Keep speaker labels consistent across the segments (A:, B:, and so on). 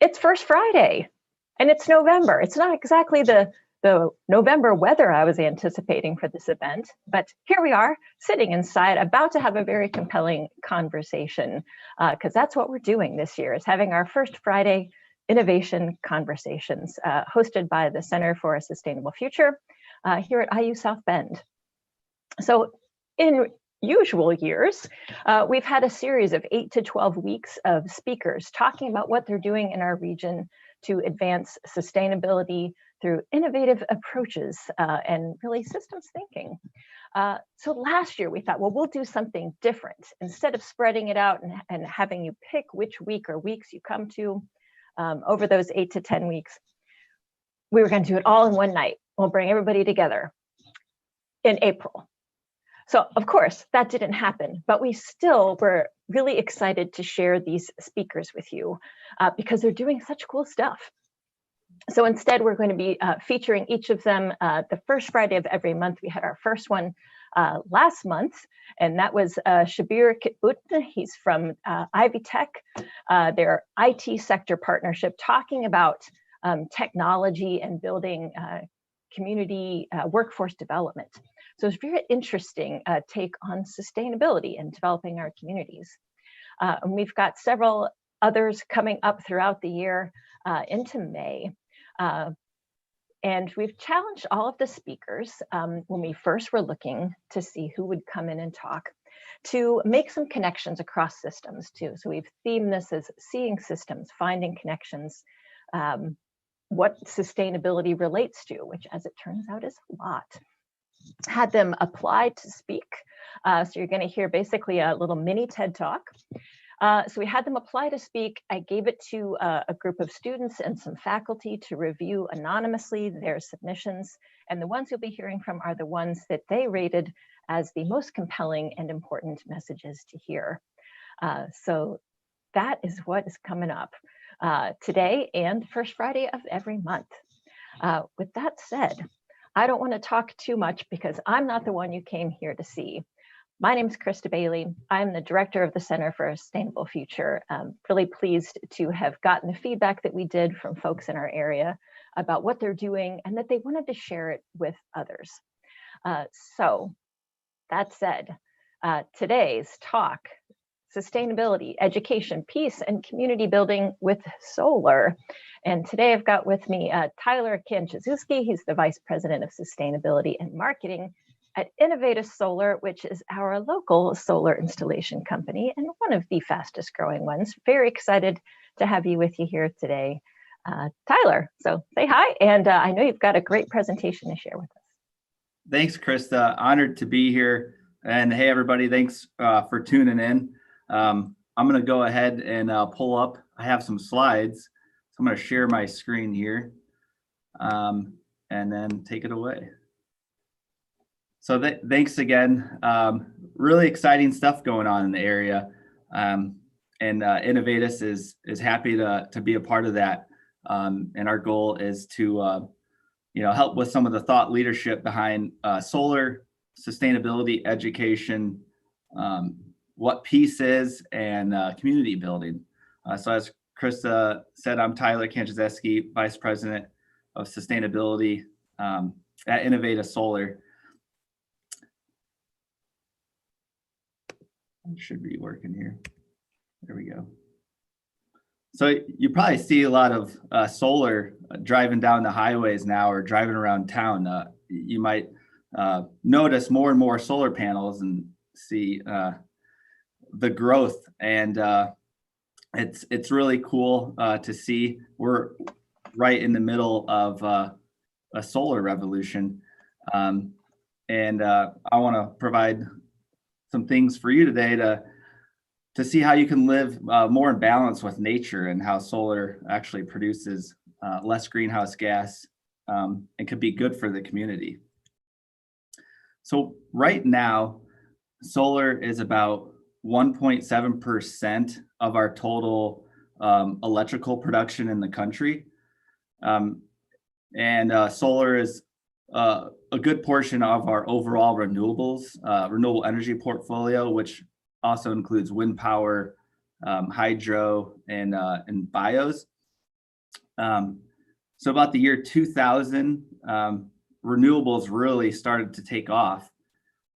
A: It's First Friday and it's November. It's not exactly the November weather I was anticipating for this event, but here we are sitting inside about to have a very compelling conversation, because that's what we're doing this year, is having our First Friday Innovation Conversations, hosted by the Center for a Sustainable Future here at IU South Bend. So in usual years, we've had a series of 8 to 12 weeks of speakers talking about what they're doing in our region to advance sustainability through innovative approaches and really systems thinking. So last year we thought, well, we'll do something different. Instead of spreading it out and having you pick which week or weeks you come to over those 8 to 10 weeks, we were going to do it all in one night. We'll bring everybody together in April. So of course that didn't happen, but we still were really excited to share these speakers with you because they're doing such cool stuff. So instead, we're going to be featuring each of them the first Friday of every month. We had our first one last month, and that was Shabir Kitbutna. He's from Ivy Tech, their IT sector partnership, talking about technology and building community workforce development. So it's a very interesting take on sustainability and developing our communities. And we've got several others coming up throughout the year into May. And we've challenged all of the speakers when we first were looking to see who would come in and talk, to make some connections across systems too. So we've themed this as seeing systems, finding connections, what sustainability relates to, which as it turns out is a lot. Had them apply to speak. So you're going to hear basically a little mini TED Talk. So we had them apply to speak. I gave it to a group of students and some faculty to review anonymously their submissions. And the ones you'll be hearing from are the ones that they rated as the most compelling and important messages to hear. So that is what is coming up today and first Friday of every month. With that said, I don't want to talk too much because I'm not the one you came here to see. My name is Krista Bailey. I'm the director of the Center for a Sustainable Future. I'm really pleased to have gotten the feedback that we did from folks in our area about what they're doing and that they wanted to share it with others. So that said, today's talk, sustainability, education, peace, and community building with solar. And today I've got with me Tyler Kanczuzewski. He's the Vice President of Sustainability and Marketing at Inovateus Solar, which is our local solar installation company and one of the fastest growing ones. Very excited to have you with you here today, Tyler. So say hi, and I know you've got a great presentation to share with us.
B: Thanks, Krista. Honored to be here. And hey, everybody, thanks for tuning in. I'm going to go ahead and pull up. I have some slides. So I'm going to share my screen here and then take it away. So thanks again. Really exciting stuff going on in the area. And Inovateus is happy to be a part of that. And our goal is to help with some of the thought leadership behind solar, sustainability, education, what peace is, and community building. So as Krista said, I'm Tyler Kanczuzewski, Vice President of Sustainability at Inovateus Solar. Should be working here. There we go. So you probably see a lot of solar driving down the highways now or driving around town. You might notice more and more solar panels and see the growth. And it's really cool to see. We're right in the middle of a solar revolution. And I want to provide some things for you today to see how you can live more in balance with nature and how solar actually produces less greenhouse gas and could be good for the community. So right now, solar is about 1.7% of our total electrical production in the country. And solar is a good portion of our overall renewable energy portfolio, which also includes wind power, hydro, and bios. So about the year 2000, renewables really started to take off.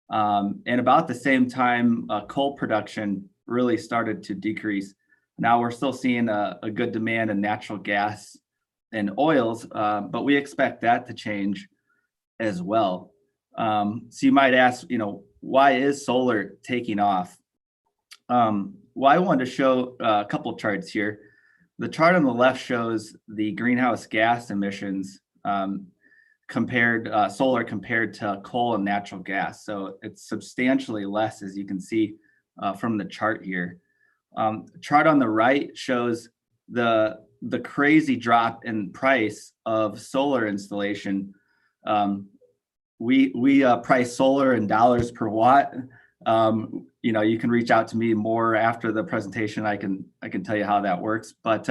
B: And about the same time, coal production really started to decrease. Now we're still seeing a good demand in natural gas and oils, but we expect that to change as well. So you might ask, why is solar taking off? Well, I wanted to show a couple charts here. The chart on the left shows the greenhouse gas emissions solar compared to coal and natural gas. So it's substantially less, as you can see from the chart here. Chart on the right shows the crazy drop in price of solar installation. We price solar in dollars per watt. You can reach out to me more after the presentation. I can tell you how that works. But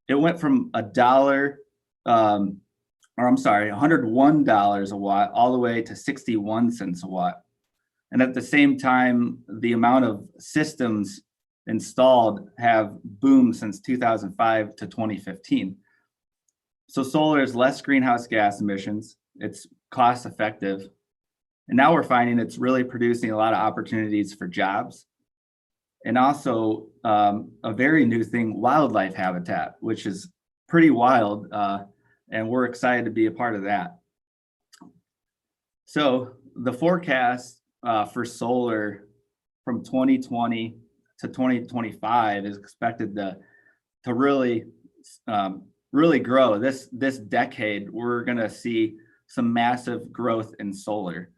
B: it went from $101 a watt all the way to 61 cents a watt. And at the same time, the amount of systems installed have boomed since 2005 to 2015. So solar is less greenhouse gas emissions. It's cost effective. And now we're finding it's really producing a lot of opportunities for jobs. And also a very new thing, wildlife habitat, which is pretty wild. And we're excited to be a part of that. So the forecast for solar from 2020 to 2025 is expected to really grow. This decade, we're going to see some massive growth in solar.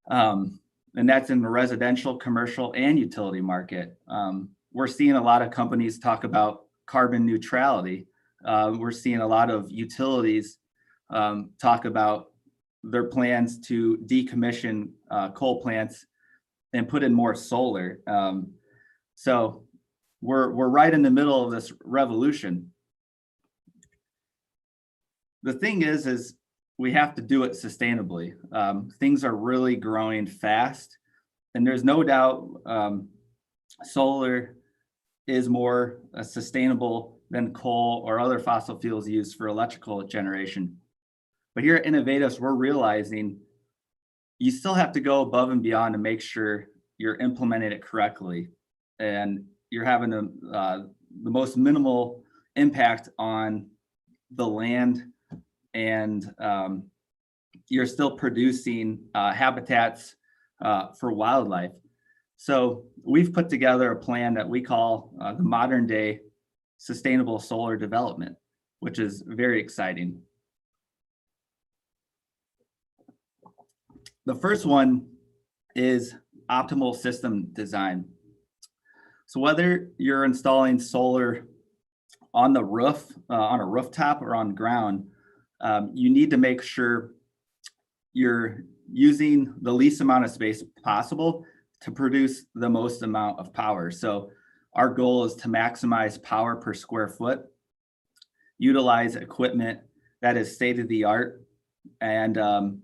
B: And that's in the residential, commercial, and utility market. We're seeing a lot of companies talk about carbon neutrality. We're seeing a lot of utilities talk about their plans to decommission coal plants and put in more solar. So we're right in the middle of this revolution. The thing is we have to do it sustainably. Things are really growing fast, and there's no doubt solar is more sustainable than coal or other fossil fuels used for electrical generation. But here at Inovateus, we're realizing you still have to go above and beyond to make sure you're implementing it correctly, and you're having the most minimal impact on the land, and you're still producing habitats for wildlife. So we've put together a plan that we call the modern day sustainable solar development, which is very exciting. The first one is optimal system design. So whether you're installing solar on the roof, on a rooftop, or on ground, you need to make sure you're using the least amount of space possible to produce the most amount of power. So our goal is to maximize power per square foot, utilize equipment that is state-of-the-art and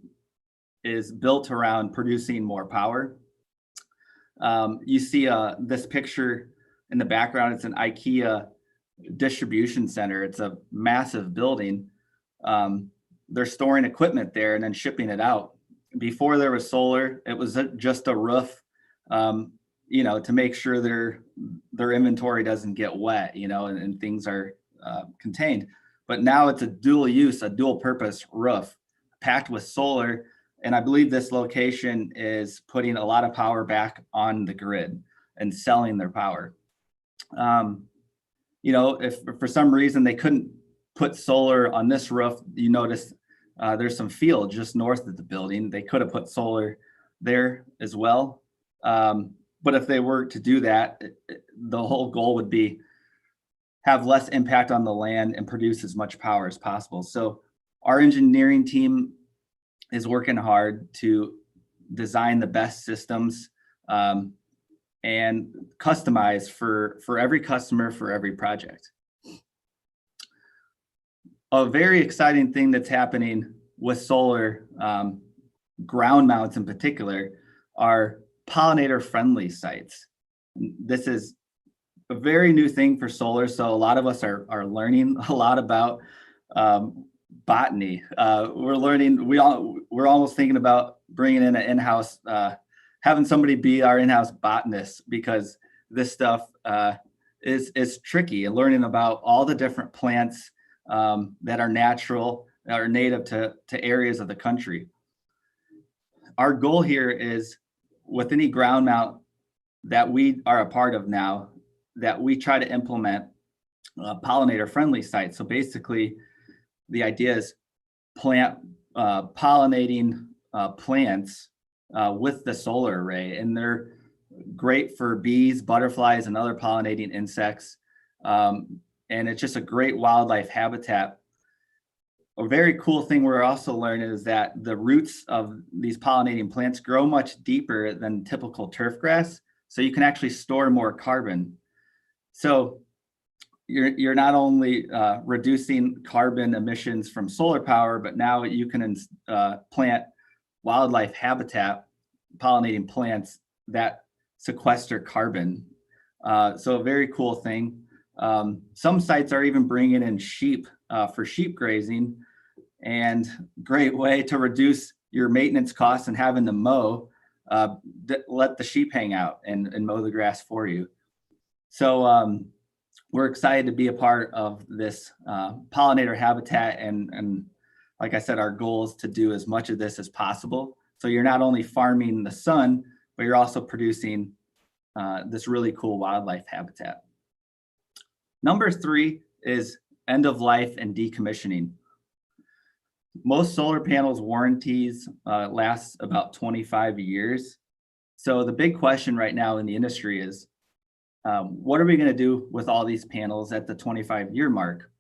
B: is built around producing more power. You see this picture in the background. It's an IKEA distribution center. It's a massive building. They're storing equipment there and then shipping it out. Before there was solar, it was just a roof, to make sure their inventory doesn't get wet, and things are contained. But now it's a dual use, a dual purpose roof packed with solar. And I believe this location is putting a lot of power back on the grid and selling their power. If for some reason they couldn't put solar on this roof, you notice there's some field just north of the building. They could have put solar there as well. But if they were to do that, the whole goal would be have less impact on the land and produce as much power as possible. So our engineering team is working hard to design the best systems and customize for every customer, for every project. A very exciting thing that's happening with solar, ground mounts in particular, are pollinator friendly sites. This is a very new thing for solar. So a lot of us are learning a lot about botany. We're almost thinking about bringing in an in-house, having somebody be our in-house botanist, because this stuff is tricky, and learning about all the different plants that are natural, that are native to areas of the country. Our goal here is, with any ground mount that we are a part of now, that we try to implement pollinator friendly sites. So basically the idea is pollinating plants with the solar array, and they're great for bees, butterflies, and other pollinating insects. And it's just a great wildlife habitat. A very cool thing we're also learning is that the roots of these pollinating plants grow much deeper than typical turf grass, so you can actually store more carbon. So you're not only reducing carbon emissions from solar power, but now you can plant wildlife habitat, pollinating plants that sequester carbon. So a very cool thing. Some sites are even bringing in sheep for sheep grazing, and great way to reduce your maintenance costs and having to mow. Let the sheep hang out and mow the grass for you. So we're excited to be a part of this pollinator habitat, and like I said, our goal is to do as much of this as possible. So you're not only farming the sun, but you're also producing this really cool wildlife habitat. Number 3 is end of life and decommissioning. Most solar panels warranties last about 25 years. So the big question right now in the industry is, what are we going to do with all these panels at the 25-year mark?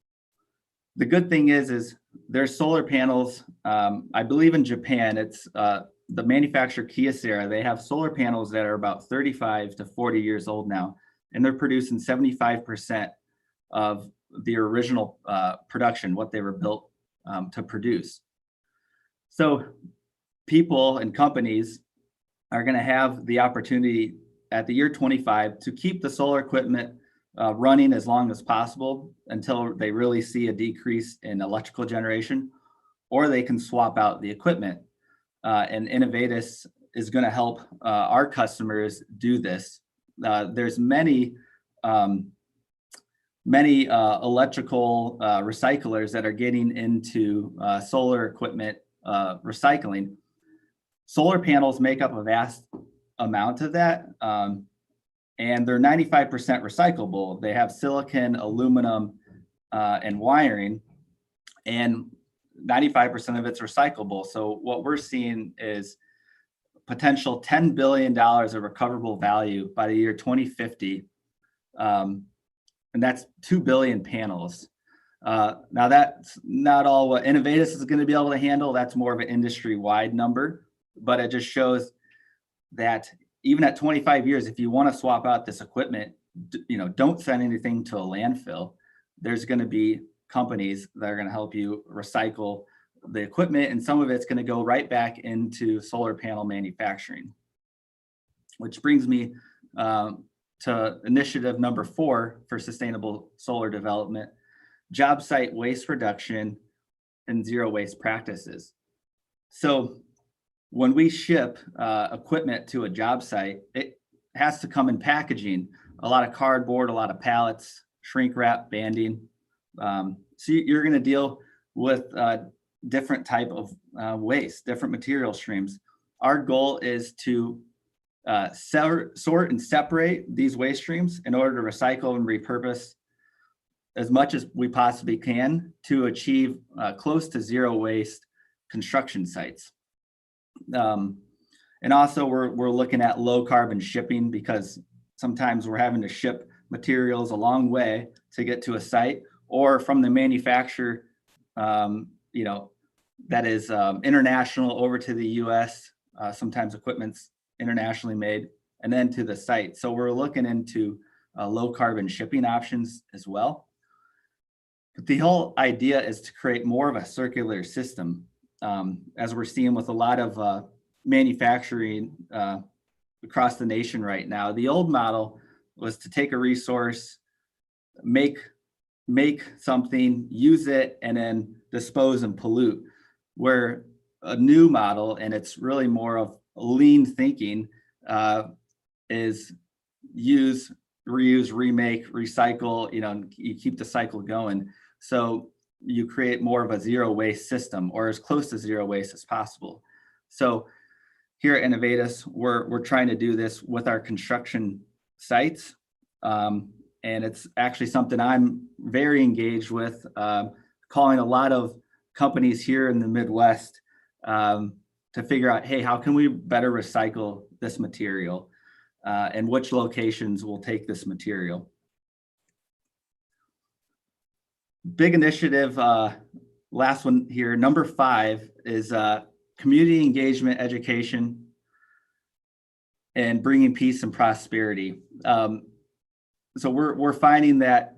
B: The good thing is there's solar panels. I believe in Japan, it's the manufacturer Kyocera. They have solar panels that are about 35 to 40 years old now, and they're producing 75% of the original production, what they were built to produce. So people and companies are going to have the opportunity at the year 25 to keep the solar equipment running as long as possible until they really see a decrease in electrical generation, or they can swap out the equipment. And Inovateus is going to help our customers do this. There's many electrical recyclers that are getting into solar equipment recycling. Solar panels make up a vast amount of that, and they're 95% recyclable. They have silicon, aluminum, and wiring, and 95% of it's recyclable. So what we're seeing is potential $10 billion of recoverable value by the year 2050. And that's 2 billion panels. Now that's not all what Inovateus is going to be able to handle. That's more of an industry-wide number, but it just shows that even at 25 years, if you want to swap out this equipment, don't send anything to a landfill. There's going to be companies that are going to help you recycle the equipment, and some of it's going to go right back into solar panel manufacturing. Which brings me to initiative number 4 for sustainable solar development: job site waste reduction and zero waste practices. So when we ship equipment to a job site, it has to come in packaging, a lot of cardboard, a lot of pallets, shrink wrap, banding. So you're going to deal with different type of waste, different material streams. Our goal is to sort and separate these waste streams in order to recycle and repurpose as much as we possibly can to achieve close to zero waste construction sites. And also we're looking at low carbon shipping, because sometimes we're having to ship materials a long way to get to a site, or from the manufacturer, that is international over to the US. Sometimes equipment's internationally made, and then to the site. So we're looking into low carbon shipping options as well. But the whole idea is to create more of a circular system, as we're seeing with a lot of manufacturing across the nation right now. The old model was to take a resource, make something, use it, and then dispose and pollute. Where a new model, and it's really more of lean thinking, is use, reuse, remake, recycle, you keep the cycle going. So you create more of a zero waste system, or as close to zero waste as possible. So here at Inovateus, we're trying to do this with our construction sites. And it's actually something I'm very engaged with, calling a lot of companies here in the Midwest to figure out, hey, how can we better recycle this material, and which locations will take this material. Big initiative, last one here, number 5 is community engagement, education, and bringing peace and prosperity. So we're finding that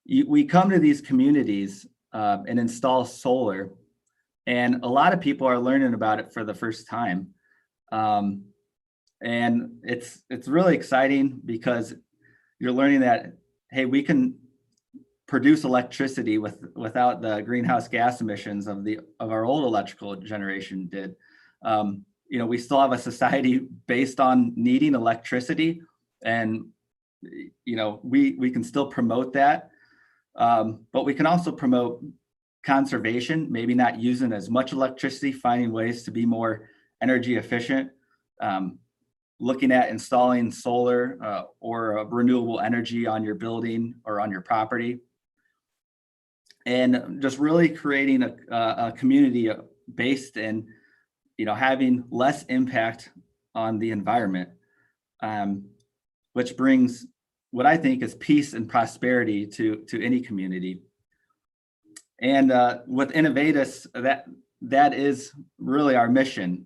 B: we come to these communities and install solar, and a lot of people are learning about it for the first time. And it's really exciting because you're learning that, hey, we can produce electricity without the greenhouse gas emissions of our old electrical generation did. We still have a society based on needing electricity, and we can still promote that, but we can also promote conservation, maybe not using as much electricity, finding ways to be more energy efficient, looking at installing solar or renewable energy on your building or on your property, and just really creating a community based in having less impact on the environment, which brings what I think is peace and prosperity to any community. And with Inovateus, that is really our mission,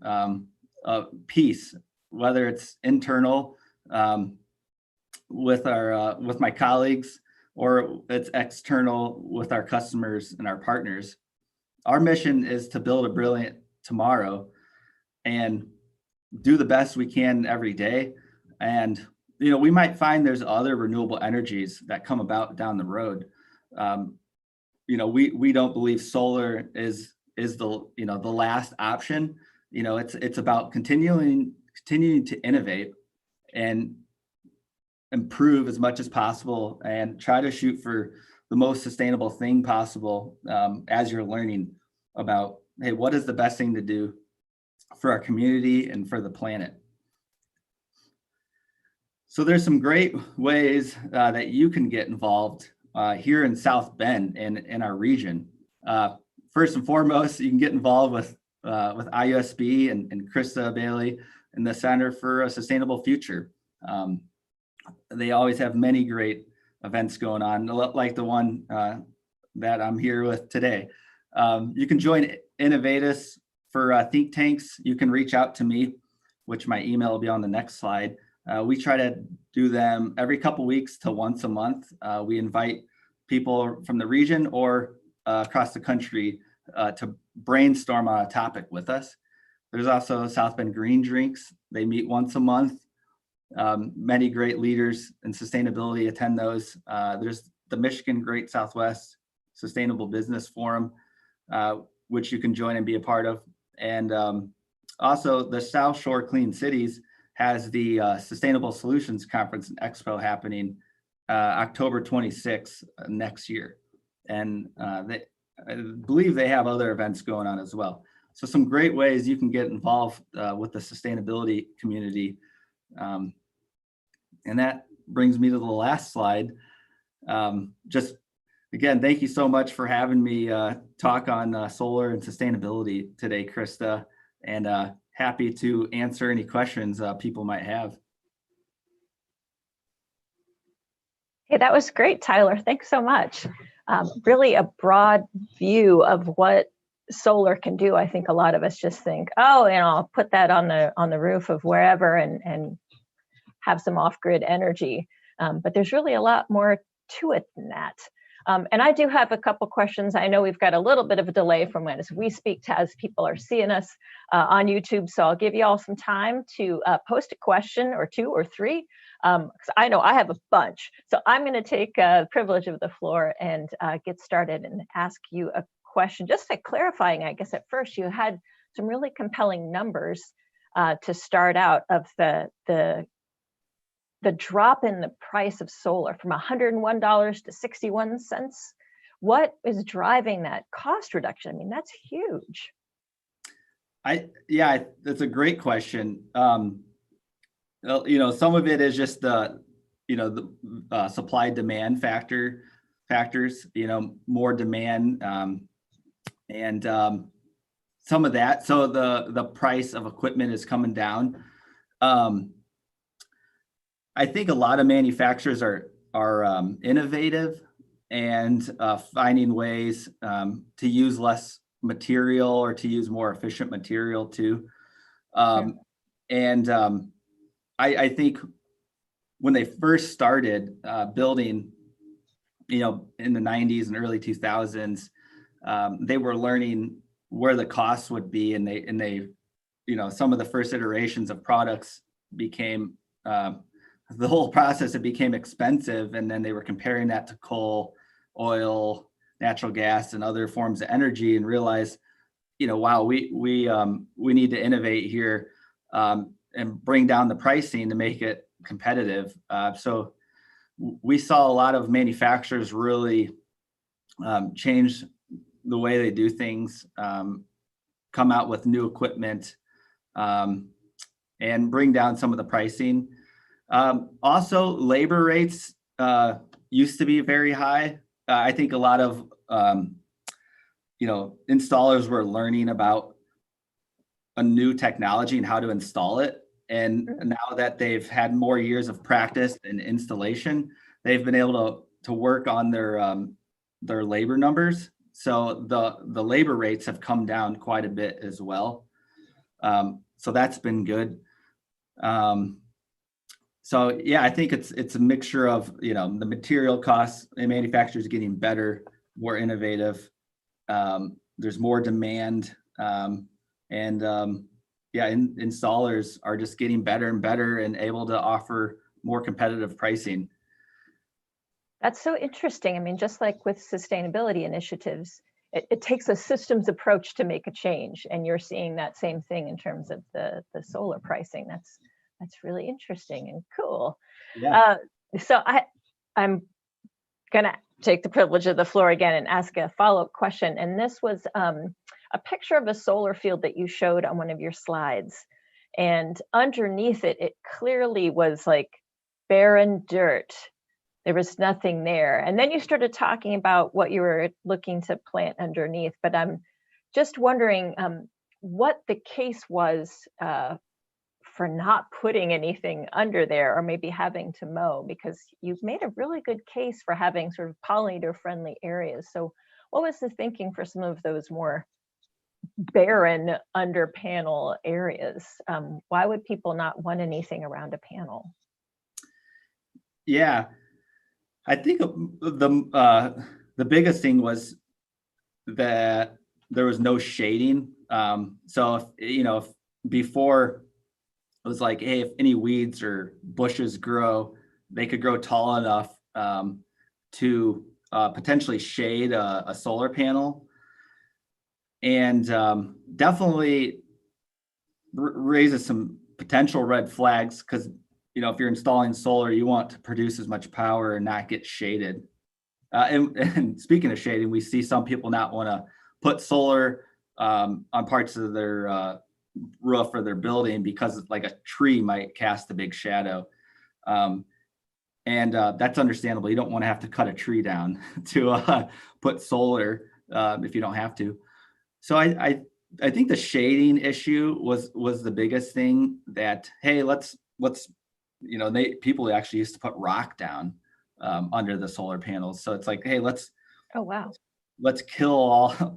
B: of peace, whether it's internal with my colleagues, or it's external with our customers and our partners. Our mission is to build a brilliant tomorrow and do the best we can every day. And we might find there's other renewable energies that come about down the road. We don't believe solar is the the last option. It's about continuing to innovate and improve as much as possible, and try to shoot for the most sustainable thing possible, as you're learning about, hey, what is the best thing to do for our community and for the planet. So there's some great ways that you can get involved here in South Bend and in our region. First and foremost, you can get involved with IUSB and Krista Bailey and the Center for a Sustainable Future. They always have many great events going on, like the one that I'm here with today. You can join Inovateus for think tanks. You can reach out to me, which my email will be on the next slide. We try to do them every couple weeks to once a month. We invite people from the region or across the country to brainstorm on a topic with us. There's also South Bend Green Drinks. They meet once a month. Many great leaders in sustainability attend those. There's the Michigan Great Southwest Sustainable Business Forum, which you can join and be a part of. And also the South Shore Clean Cities has the Sustainable Solutions Conference and Expo happening October 26th next year. And I believe they have other events going on as well. So some great ways you can get involved with the sustainability community. And that brings me to the last slide. Just again, thank you so much for having me talk on solar and sustainability today, Krista, and happy to answer any questions people might have.
A: Hey, that was great, Tyler. Thanks so much. Really a broad view of what solar can do. I think a lot of us just think, oh, I'll put that on the roof of wherever and have some off-grid energy. But there's really a lot more to it than that. And I do have a couple questions. I know we've got a little bit of a delay from when we speak to as people are seeing us on YouTube. So I'll give you all some time to post a question or two or three 'Cause I know I have a bunch. So I'm going to take privilege of the floor and get started and ask you a question. Just like clarifying, I guess at first you had some really compelling numbers to start out of the drop in the price of solar from $101 to 61 cents. What is driving that cost reduction? I mean, that's huge.
B: Yeah, that's a great question. Well, some of it is just the supply demand factors, more demand, and some of that. So the price of equipment is coming down. I think a lot of manufacturers are innovative and finding ways to use less material or to use more efficient material too. And I think when they first started building, in the 90s and early 2000s, they were learning where the costs would be, and they some of the first iterations of products became the whole process, it became expensive, and then they were comparing that to coal, oil, natural gas, and other forms of energy, and realized, wow, we need to innovate here and bring down the pricing to make it competitive. So we saw a lot of manufacturers really change the way they do things, come out with new equipment, and bring down some of the pricing. Also, labor rates used to be very high. I think a lot of installers were learning about a new technology and how to install it. And now that they've had more years of practice and installation, they've been able to work on their labor numbers. So the labor rates have come down quite a bit as well. So that's been good. So yeah, I think it's a mixture of the material costs and manufacturers getting better, more innovative. There's more demand, and installers are just getting better and better and able to offer more competitive pricing.
A: That's so interesting. I mean, just like with sustainability initiatives, it takes a systems approach to make a change, and you're seeing that same thing in terms of the solar pricing. That's really interesting and cool.
B: Yeah.
A: So I'm gonna take the privilege of the floor again and ask a follow-up question. And this was a picture of a solar field that you showed on one of your slides. And underneath it, it clearly was like barren dirt. There was nothing there. And then you started talking about what you were looking to plant underneath. But I'm just wondering what the case was for not putting anything under there, or maybe having to mow, because you've made a really good case for having sort of pollinator friendly areas. So what was the thinking for some of those more barren under panel areas? Why would people not want anything around a panel?
B: Yeah, I think the biggest thing was that there was no shading. So if before, it was like, hey, if any weeds or bushes grow, they could grow tall enough to potentially shade a solar panel, and definitely raises some potential red flags, because if you're installing solar, you want to produce as much power and not get shaded. And speaking of shading, we see some people not want to put solar on parts of their roof or their building because like a tree might cast a big shadow. And that's understandable. You don't want to have to cut a tree down to put solar if you don't have to. So I think the shading issue was the biggest thing. That, hey, let's people actually used to put rock down under the solar panels. So it's like, hey, let's kill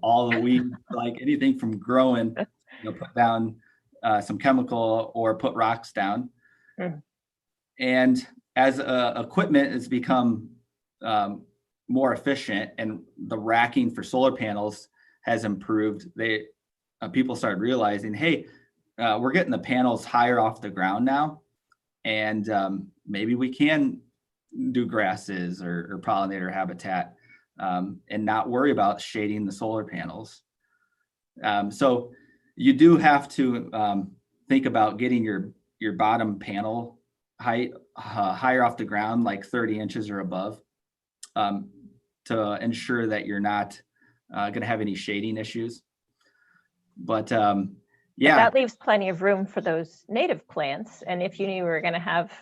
B: all the weeds, like anything from growing. Put down some chemical or put rocks down. And as equipment has become more efficient and the racking for solar panels has improved, people started realizing, hey, we're getting the panels higher off the ground now. and maybe we can do grasses or pollinator habitat, and not worry about shading the solar panels. So you do have to think about getting your bottom panel height higher off the ground, like 30 inches or above, to ensure that you're not going to have any shading issues. But yeah,
A: that leaves plenty of room for those native plants. And if you knew you were going to have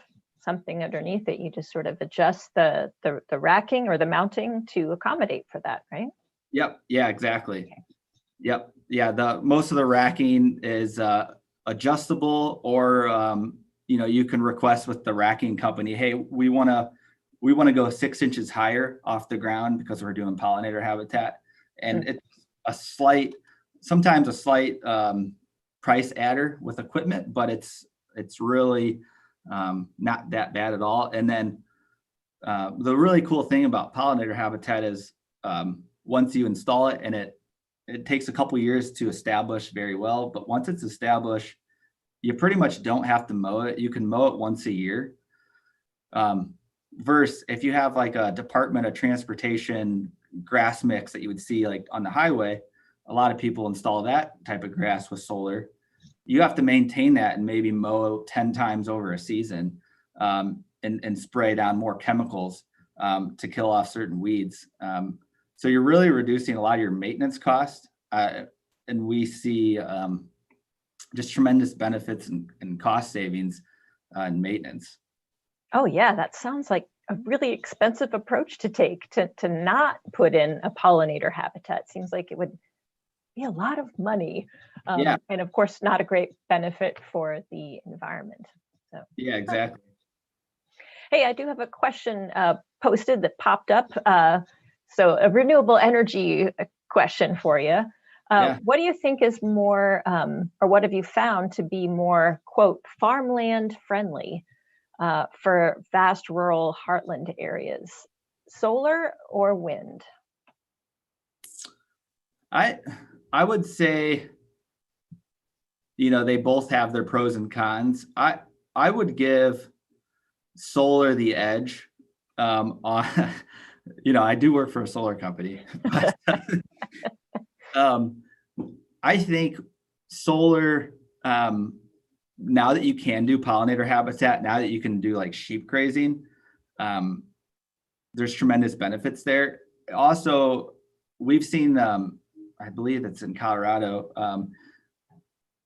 A: something underneath it, you just sort of adjust the racking or the mounting to accommodate for that, right?
B: Yep. Yeah, exactly. Okay. Yep. Yeah. Most of the racking is adjustable, or you can request with the racking company, hey, we want to go 6 inches higher off the ground because we're doing pollinator habitat, and it's sometimes a slight price adder with equipment, but it's really not that bad at all. And then the really cool thing about pollinator habitat is once you install it, and it takes a couple years to establish very well, but once it's established, you pretty much don't have to mow it. You can mow it once a year. Versus if you have like a Department of Transportation grass mix that you would see like on the highway, a lot of people install that type of grass with solar. You have to maintain that and maybe mow 10 times over a season, and spray down more chemicals to kill off certain weeds. So you're really reducing a lot of your maintenance costs, and we see just tremendous benefits and cost savings in maintenance.
A: Oh yeah, that sounds like a really expensive approach to take to not put in a pollinator habitat. Seems like it would be a lot of money, and of course not a great benefit for the environment. So
B: yeah, exactly.
A: Hey, I do have a question posted that popped up. So a renewable energy question for you. What do you think is more, or what have you found to be more, quote, farmland friendly for vast rural heartland areas, solar or wind?
B: I would say, they both have their pros and cons. I would give solar the edge on, I do work for a solar company, but I think solar, now that you can do pollinator habitat, now that you can do like sheep grazing, there's tremendous benefits there. Also, we've seen, I believe it's in Colorado,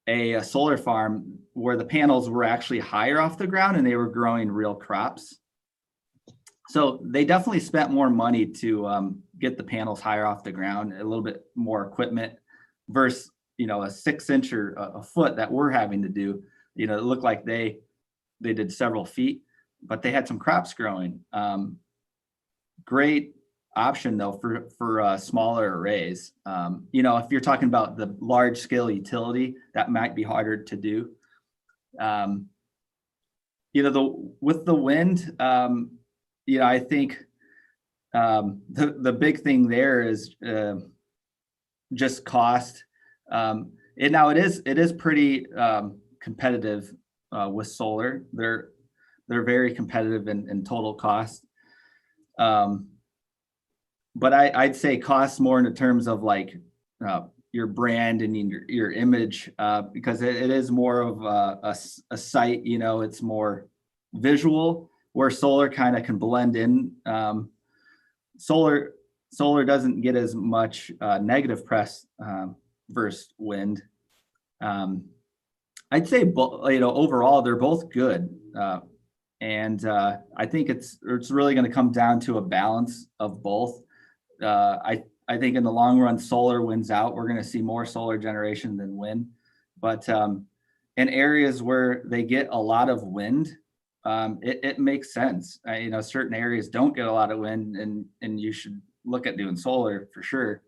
B: a solar farm where the panels were actually higher off the ground and they were growing real crops. So they definitely spent more money to get the panels higher off the ground, a little bit more equipment versus, a 6 inch or a foot that we're having to do. It looked like they did several feet, but they had some crops growing. Great option though for smaller arrays. If you're talking about the large scale utility, that might be harder to do. With the wind, I think the big thing there is just cost. It is pretty competitive with solar. They're very competitive in total cost. But I'd say costs more in the terms of like your brand and your image, because it is more of a site. It's more visual, where solar kind of can blend in. Solar doesn't get as much negative press versus wind. I'd say overall they're both good, and I think it's really going to come down to a balance of both. I think in the long run, solar wins out. We're going to see more solar generation than wind, but in areas where they get a lot of wind, it makes sense. Certain areas don't get a lot of wind, and you should look at doing solar for sure.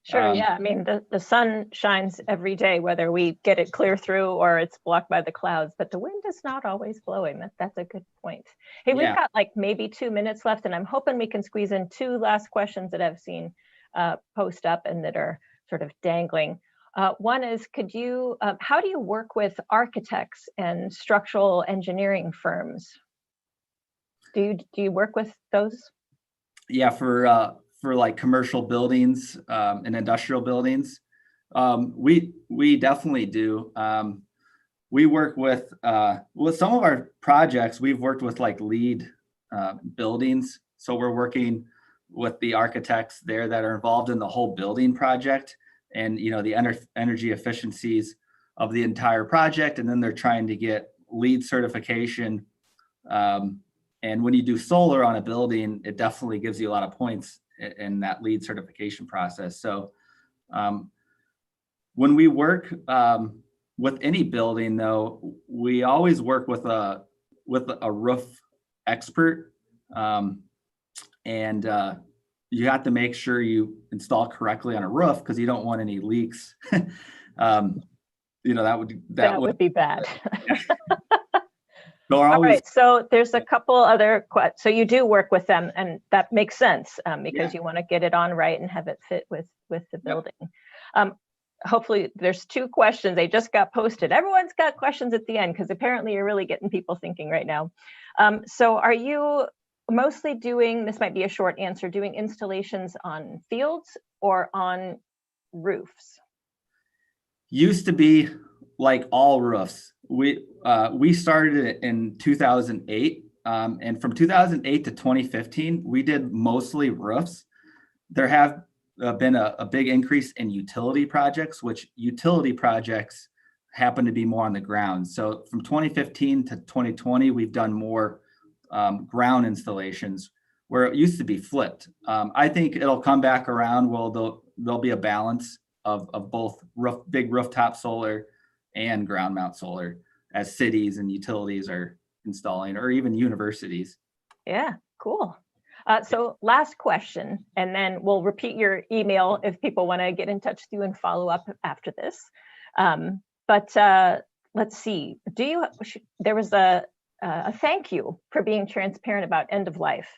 A: Sure, yeah. I mean, the sun shines every day, whether we get it clear through or it's blocked by the clouds, but the wind is not always blowing. That's a good point. Hey, we've got like maybe 2 minutes left, and I'm hoping we can squeeze in 2 last questions that I've seen post up and that are sort of dangling. One is, could you, how do you work with architects and structural engineering firms? Do you work with those?
B: Yeah, for like commercial buildings and industrial buildings, we definitely do. We work with some of our projects. We've worked with like LEED buildings, so we're working with the architects there that are involved in the whole building project, and the energy efficiencies of the entire project, and then they're trying to get LEED certification. And when you do solar on a building, it definitely gives you a lot of points in that LEED certification process. So when we work with any building, though, we always work with a roof expert, and you have to make sure you install correctly on a roof because you don't want any leaks. That would
A: be bad.
B: So
A: all right, so there's a couple other questions. So you do work with them, and that makes sense because you want to get it on right and have it fit with the building. Hopefully there's two questions. They just got posted. Everyone's got questions at the end because apparently you're really getting people thinking right now. So are you mostly doing, this might be a short answer, doing installations on fields or on roofs?
B: Used to be like all roofs. We started it in 2008, and from 2008 to 2015, we did mostly roofs. There have been a big increase in utility projects, which utility projects happen to be more on the ground. So from 2015 to 2020, we've done more ground installations where it used to be flipped. I think it'll come back around. Well, there'll be a balance of both big rooftop solar and ground mount solar as cities and utilities are installing, or even universities. Yeah,
A: cool. So last question, and then we'll repeat your email if people want to get in touch with you and follow up after this. But let's see, there was a thank you for being transparent about end of life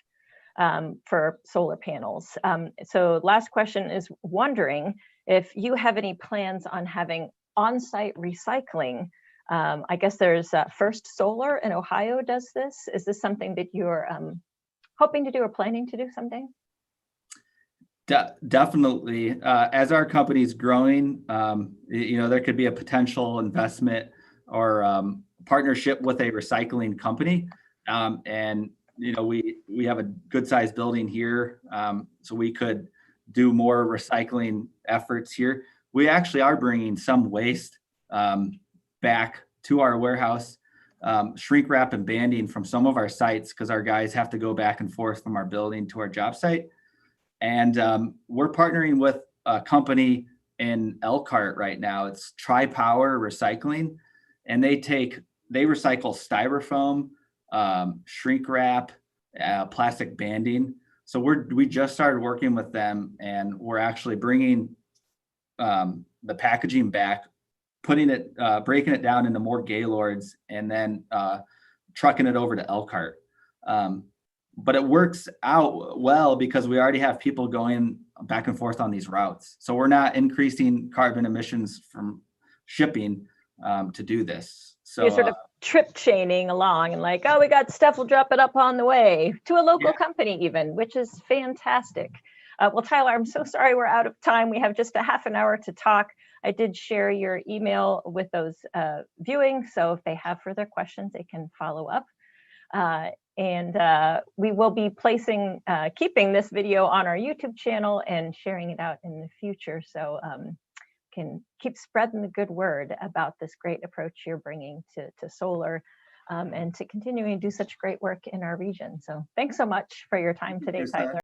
A: for solar panels. So last question is wondering if you have any plans on having on-site recycling. I guess there's First Solar in Ohio does this. Is this something that you're hoping to do or planning to do someday?
B: Definitely. As our company's growing, there could be a potential investment or partnership with a recycling company. And we have a good sized building here, so we could do more recycling efforts here. We actually are bringing some waste back to our warehouse, shrink wrap and banding from some of our sites because our guys have to go back and forth from our building to our job site. And we're partnering with a company in Elkhart right now. It's Tri-Power Recycling, and they recycle styrofoam, shrink wrap, plastic banding. So we just started working with them, and we're actually bringing the packaging back, breaking it down into more Gaylords, and then trucking it over to Elkhart. But it works out well because we already have people going back and forth on these routes. So we're not increasing carbon emissions from shipping to do this. So
A: you're sort of trip chaining along and like, oh, we got stuff, we'll drop it up on the way to a local company even, which is fantastic. Well, Tyler, I'm so sorry we're out of time. We have just a half an hour to talk. I did share your email with those viewing, so if they have further questions, they can follow up. And we will be keeping this video on our YouTube channel and sharing it out in the future, so can keep spreading the good word about this great approach you're bringing to solar and to continuing to do such great work in our region. So thanks so much for your time today, Tyler.